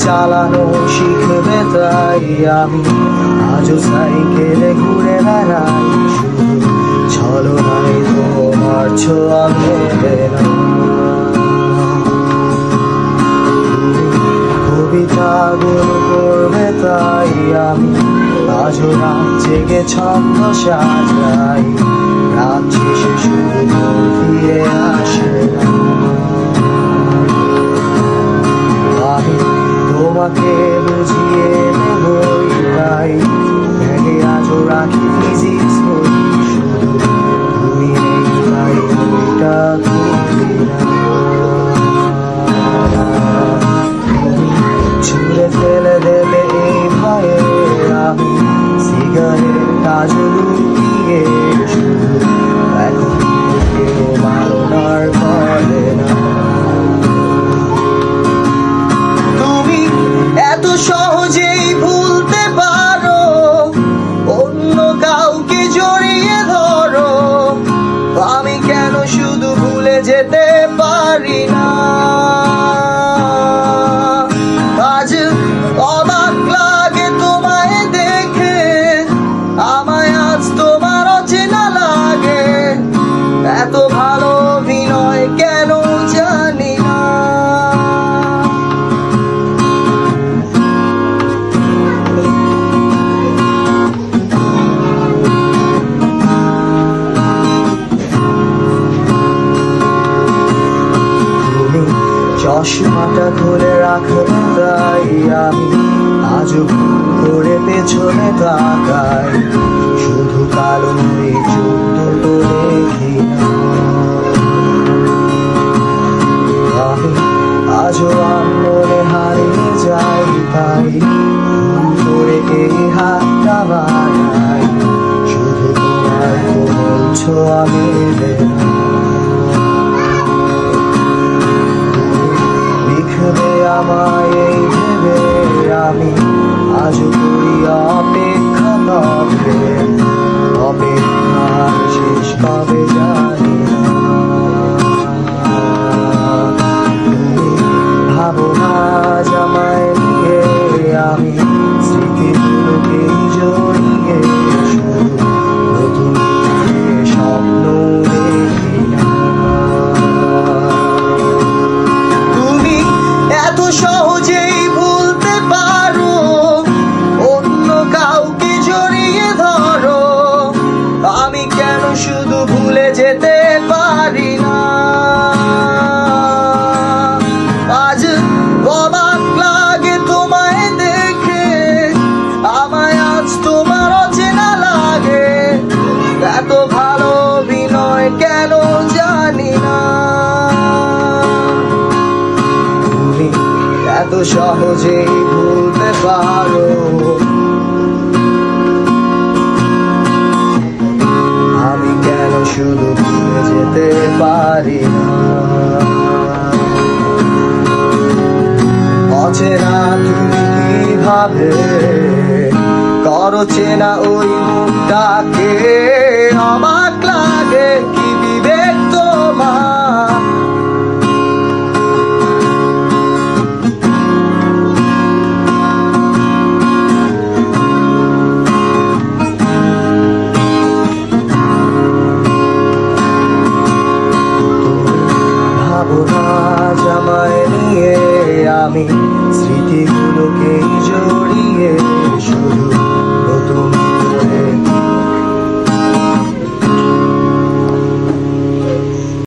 চালানো শিখবে তাই আমি আজও সাইকেলে ঘুরে বেড়াই, শুধু ছলনায় তোমার ছোঁয়া মেলে না। কবিতাগুলো করবে তাই আমি আজও রাত জেগে ছন্দ সাজাই, রাত শেষে শুধু ফিরে আসে না। আমি তোমাকে বুঝিয়ে দেবই তাই ব্যাগে আজও রাখি ফিজিক্স বই, শুধু তুমি নেই তাই বইটা খুলি না। ছুঁড়ে ফেলে দেবে এই ভয়ে আমি সিগারেট কাজও লুকিয়ে, শুধু এখন কেউ মারণার করে না। তুমি এত সহজেই ভুলতে পারো, অন্য কাউকে জড়িয়ে ধরো, আমি কেন শুধু ভুলে যেতে পারি না। আজ অবাক লাগে তোমায় দেখে, আমায় আজ তোমার অচেনা লাগে, এত ভালো অভিনয় কেন জানি না। চশমাটা খুলে রাখবে তাই আমি আজও ভুল করে পেছনে তাকাই, শুধু কালো এই চোখ দুটো দেখি না। আমি আজও আন্দোলনে হারিয়ে যাই তাই ভুল করে এই হাতটা বাড়াই, শুধু তোমার কোমল ছোঁয়া মেলে না। লিখবে আমায় এই ভেবে আমি আজও করি অপেক্ষা, তবে অপেক্ষার শেষ কবে জানি না। তুমি ভাবো না আজ আমায় নিয়ে আমি স্মৃতিগুলোকেই জড়িয়ে, শুধু নতুন স্বপ্ন দেখি না। এত সহজেই ভুলতে পারো, অন্য কাউকে জড়িয়ে ধরো, আমি কেন শুধু ভুলে যেতে পারি না। আজ অবাক লাগে তোমায় দেখে, আমায় আজ তোমার অচেনা লাগে, এত ভালো অভিনয় কেন জানি না। এত সহজেই ভুলতে পারো, আমি কেন শুধু ভুলে যেতে পারি না। অচেনা তুমি কিভাবে করো চেনা ওই মুখটাকে, অবাক লাগে কি বিবেক তোমার। আমায় নিয়ে আমি স্মৃতিগুলোকেই জড়িয়ে, শুধু